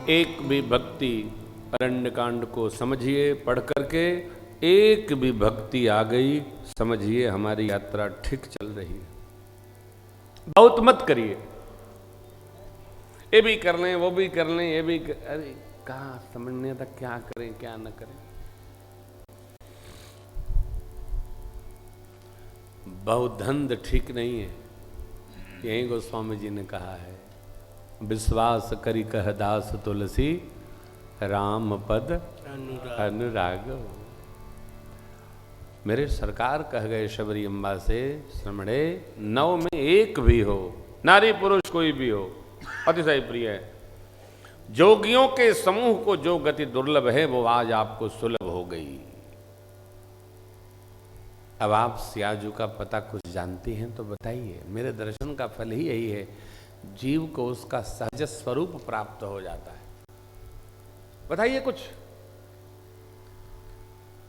एक भी भक्ति अरण्य कांड को समझिए पढ़ करके, एक भी भक्ति आ गई समझिए हमारी यात्रा ठीक चल रही है। बहुत मत करिए, ये भी कर लें वो भी कर लें ये भी अरे कहाँ समझने तक क्या करें क्या न करें। बहुधंध ठीक नहीं है, यही गोस्वामी जी ने कहा है। विश्वास करी कह दास तुलसी राम पद अनुराग। मेरे सरकार कह गए शबरी अम्बा से, श्रमणे 9 में एक भी हो, नारी पुरुष कोई भी हो, अतिशय प्रिय है। जोगियों के समूह को जो गति दुर्लभ है वो आज आपको सुलभ हो गई। अब आप सियाजू का पता कुछ जानती हैं तो बताइए। मेरे दर्शन का फल ही यही है, जीव को उसका सहज स्वरूप प्राप्त हो जाता है। बताइए कुछ।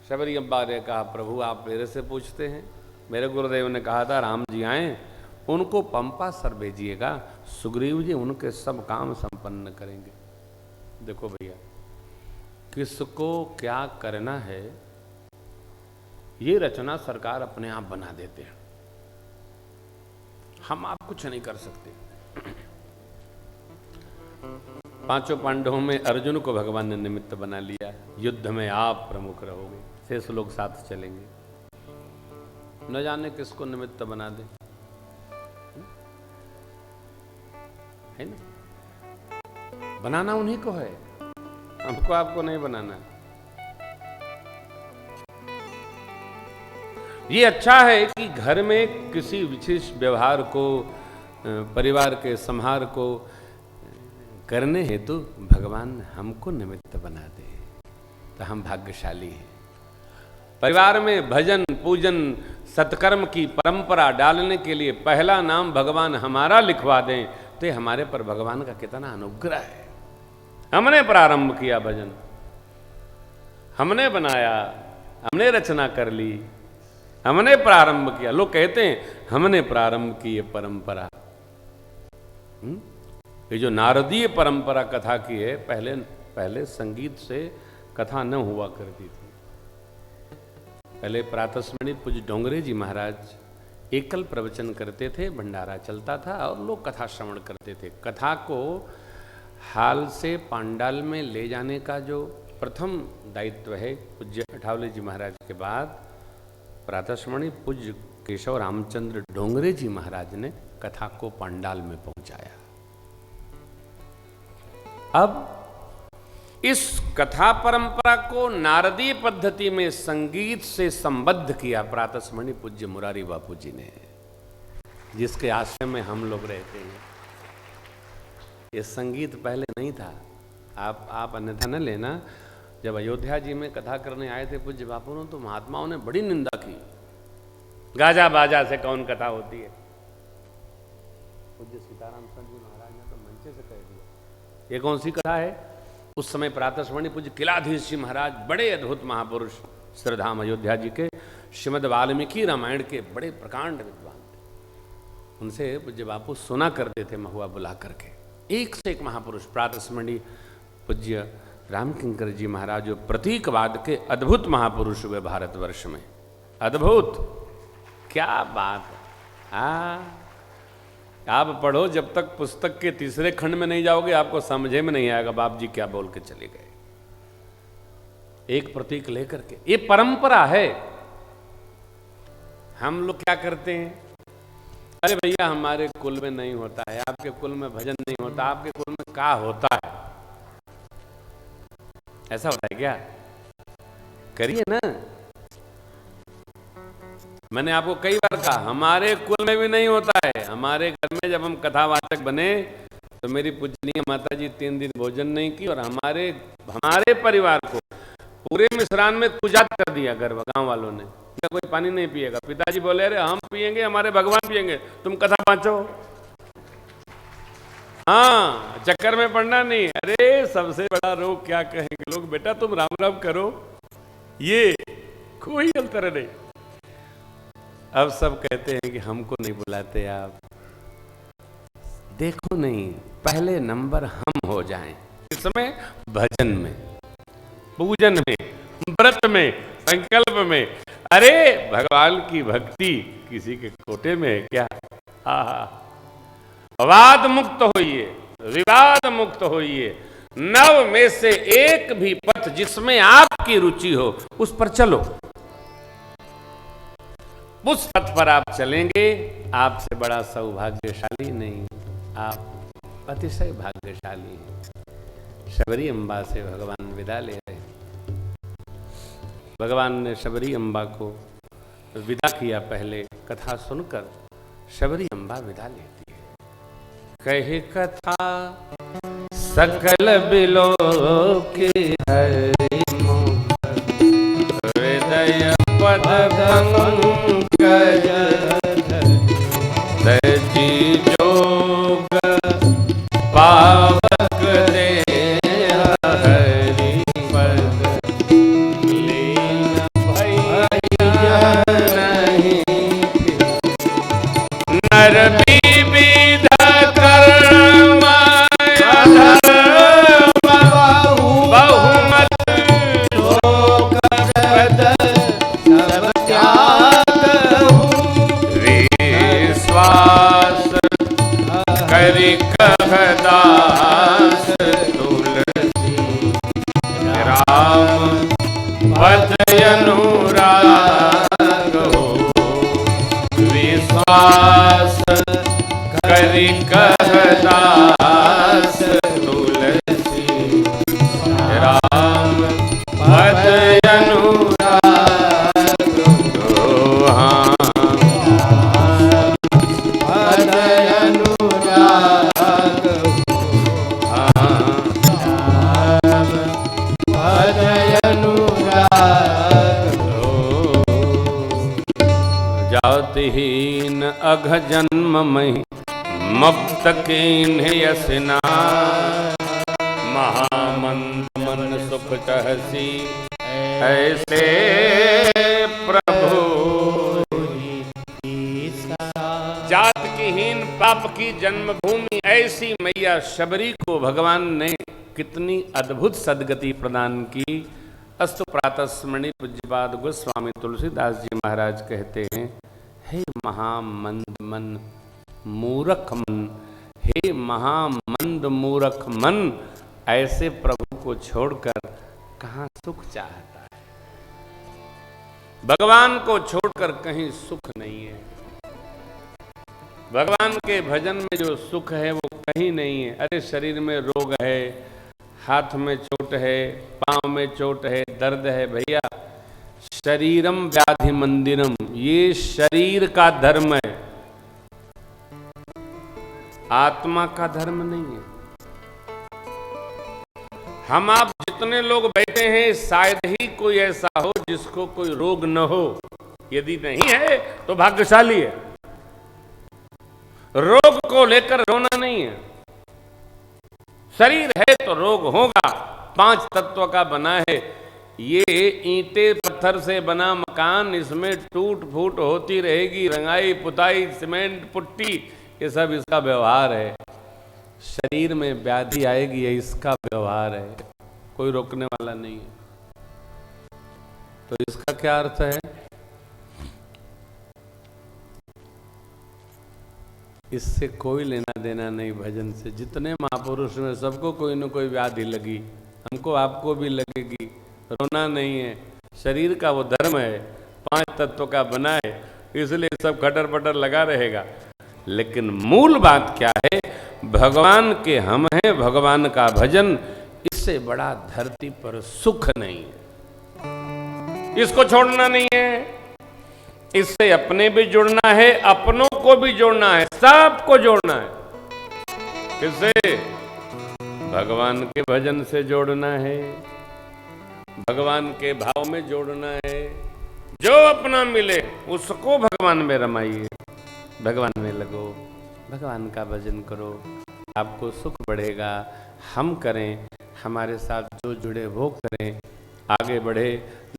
शबरी अम्बा ने कहा, प्रभु आप मेरे से पूछते हैं, मेरे गुरुदेव ने कहा था राम जी आए उनको पंपा सर भेजिएगा, सुग्रीव जी उनके सब काम संपन्न करेंगे। देखो भैया, किसको क्या करना है ये रचना सरकार अपने आप बना देते हैं, हम आप कुछ नहीं कर सकते। 5 पांडवों में अर्जुन को भगवान ने निमित्त बना लिया, युद्ध में आप प्रमुख रहोगे, शेष लोग साथ चलेंगे। न जाने किसको निमित्त बना दे, है ना? बनाना उन्हीं को है, हमको आपको नहीं बनाना। ये अच्छा है कि घर में किसी विशेष व्यवहार को, परिवार के संहार को करने हेतु भगवान हमको निमित्त बना दे तो हम भाग्यशाली हैं। परिवार में भजन पूजन सत्कर्म की परंपरा डालने के लिए पहला नाम भगवान हमारा लिखवा दें तो ये हमारे पर भगवान का कितना अनुग्रह है। हमने प्रारंभ किया भजन, हमने बनाया, हमने रचना कर ली, हमने प्रारंभ किया। लोग कहते हैं हमने प्रारंभ की ये परंपरा। ये जो नारदीय परंपरा कथा की है, पहले संगीत से कथा न हुआ करती थी। पहले प्रातस्मरणीय पूज्य डोंगरे जी महाराज एकल प्रवचन करते थे, भंडारा चलता था और लोग कथा श्रवण करते थे। कथा को हाल से पांडाल में ले जाने का जो प्रथम दायित्व है पूज्य अठावले जी महाराज के बाद प्रातस्मरणीय पूज्य केशव रामचंद्र डोंगरे जी महाराज ने कथा को पांडाल में पहुंचाया। अब इस कथा परंपरा को नारदीय पद्धति में संगीत से संबद्ध किया प्रातस्मरणीय पूज्य मुरारी बापू जी ने, जिसके आश्रम में हम लोग रहते हैं। ये संगीत पहले नहीं था, आप अन्यथा न लेना। जब अयोध्या जी में कथा करने आए थे पूज्य बापू ने, तो महात्माओं ने बड़ी निंदा की, गाजा बाजा से कौन कथा होती है। पूज्य सीताराम संत जी महाराज ने तो मंचे से कह दिया ये कौन सी कथा है। उस समय प्रातस्मरणीय पूज्य किलाधीश जी महाराज बड़े अद्भुत महापुरुष, श्रीधाम अयोध्या जी के श्रीमद् वाल्मीकि रामायण के बड़े प्रकांड विद्वान थे। उनसे पूज्य बापू सुना करते थे महुआ बुला करके। एक से एक महापुरुष प्रातस्मरणीय पूज्य रामकिंकर जी महाराज जो प्रतीकवाद के अद्भुत महापुरुष हुए भारतवर्ष में। अद्भुत, क्या बात है। आप पढ़ो, जब तक पुस्तक के तीसरे खंड में नहीं जाओगे आपको समझे में नहीं आएगा बाप जी क्या बोल के चले गए। एक प्रतीक लेकर के, ये परंपरा है। हम लोग क्या करते हैं, अरे भैया हमारे कुल में नहीं होता है, आपके कुल में भजन नहीं होता, आपके कुल में क्या होता है, ऐसा होता है क्या? करिए ना। मैंने आपको कई बार कहा हमारे कुल में भी नहीं होता है। हमारे घर में जब हम कथावाचक बने तो मेरी पूजनीय माता जी 3 दिन भोजन नहीं की और हमारे परिवार को पूरे मिश्रान में कुजात कर दिया गांव वालों ने, क्या कोई पानी नहीं पिएगा। पिताजी बोले अरे हम पिएंगे, हमारे भगवान पिएंगे, तुम कथा बांचो। हाँ, चक्कर में पड़ना नहीं। अरे सबसे बड़ा रोग क्या कहेंगे लोग, बेटा तुम राम राम करो, ये कोई अंतर नहीं। अब सब कहते हैं कि हमको नहीं बुलाते आप। देखो नहीं, पहले नंबर हम हो जाएं, किसमें? भजन में, पूजन में, व्रत में, संकल्प में। अरे भगवान की भक्ति किसी के कोटे में है क्या? आहा, वाद मुक्त होइए, विवाद मुक्त होइए, नव में से एक भी पथ जिसमें आपकी रुचि हो उस पर चलो। उस पथ पर आप चलेंगे, आपसे बड़ा सौभाग्यशाली नहीं, आप अतिशय भाग्यशाली हैं। शबरी अम्बा से भगवान विदा ले रहे। भगवान ने शबरी अम्बा को विदा किया। पहले कथा सुनकर शबरी अम्बा विदा लेती है। कहे कथा सकल बिलो के हरि मुख, हृदय पद पंकज सची जोग पावक दे हरि पद लीन भैया नहीं नर विविध कर्म बहुमत लोक प्रद सब त्याग विश्वास करि कहदास तुलसी राम पद अनुराग हो। विश्वास करि कहदास तुलसी राम पद अनुराग हो। हाँ पद अनुराग हो। पद अनुराग हो। जातिहीन अघ जन्म मही मुक्त कीन्ह यसिना, महामंद मन सुख चहसी ऐसे प्रभु। जात की हीन पाप की जन्मभूमि ऐसी मैया शबरी को भगवान ने कितनी अद्भुत सदगति प्रदान की। अस्तु प्रातः स्मरणीय पूज्यपाद गोस्वामी तुलसीदास जी महाराज कहते हैं, हे महामंद मन मूरख मन, हे महामंद मूरख मन, ऐसे प्रभु को छोड़कर कहाँ सुख चाहता है। भगवान को छोड़कर कहीं सुख नहीं है। भगवान के भजन में जो सुख है वो कहीं नहीं है। अरे शरीर में रोग है, हाथ में चोट है, पांव में चोट है, दर्द है, भैया शरीरम व्याधि मंदिरम, ये शरीर का धर्म है, आत्मा का धर्म नहीं है। हम आप जितने लोग बैठे हैं शायद ही कोई ऐसा हो जिसको कोई रोग न हो। यदि नहीं है तो भाग्यशाली है। रोग को लेकर रोना नहीं है। शरीर है तो रोग होगा। 5 तत्व का बना है। ये ईंटें पत्थर से बना मकान, इसमें टूट फूट होती रहेगी, रंगाई पुताई सीमेंट पुट्टी, ये सब इसका व्यवहार है। शरीर में व्याधि आएगी, ये इसका व्यवहार है, कोई रोकने वाला नहीं है। तो इसका क्या अर्थ है? इससे कोई लेना देना नहीं भजन से। जितने महापुरुष में सबको कोई न कोई व्याधि लगी, हमको आपको भी लगेगी। रोना नहीं है। शरीर का वो धर्म है, 5 तत्व का बना है, इसलिए सब खटर पटर लगा रहेगा। लेकिन मूल बात क्या है? भगवान के हम हैं, भगवान का भजन, इससे बड़ा धरती पर सुख नहीं है। इसको छोड़ना नहीं है। इससे अपने भी जुड़ना है, अपनों को भी जोड़ना है, सबको जोड़ना है। किससे? भगवान के भजन से जोड़ना है, भगवान के भाव में जोड़ना है। जो अपना मिले उसको भगवान में रमाइए, भगवान में लगो, भगवान का भजन करो, आपको सुख बढ़ेगा। हम करें, हमारे साथ जो जुड़े वो करें, आगे बढ़े।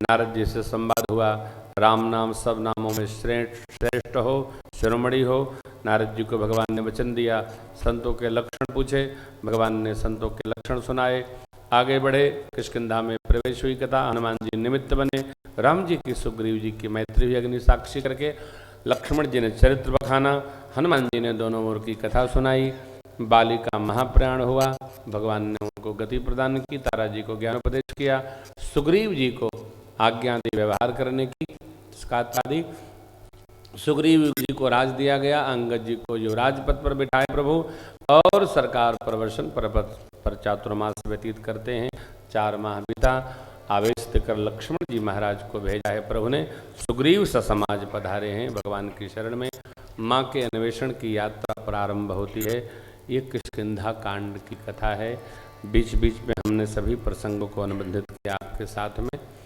नारद जी से संवाद हुआ, राम नाम सब नामों में श्रेष्ठ हो, शिरोमणि हो। नारद जी को भगवान ने वचन दिया, संतों के लक्षण पूछे, भगवान ने संतों के लक्षण सुनाए। आगे बढ़े, किष्किंधा में प्रवेश हुई कथा, हनुमान जी निमित्त बने, राम जी की सुग्रीव जी की मैत्री भी अग्नि साक्षी करके, लक्ष्मण जी ने चरित्र बखाना, हनुमान जी ने दोनों ओर की कथा सुनाई। बाली का महाप्रयाण हुआ, भगवान ने उनको गति प्रदान की, तारा जी को ज्ञानोपदेश किया, सुग्रीव जी को आज्ञा दी व्यवहार करने की, आदि सुग्रीव जी को राज दिया गया, अंगद जी को युवराज पद पर बिठाए प्रभु, और सरकार प्रवर्षण पर्वत पर चातुर्मास व्यतीत करते हैं। 4 माह बीता, आवेश देकर लक्ष्मण जी महाराज को भेजा है प्रभु ने, सुग्रीव समाज पधारे हैं भगवान की शरण में। माँ के अन्वेषण की यात्रा प्रारंभ होती है। ये किष्किंधा कांड की कथा है। बीच बीच में हमने सभी प्रसंगों को अनुबंधित किया आपके साथ में।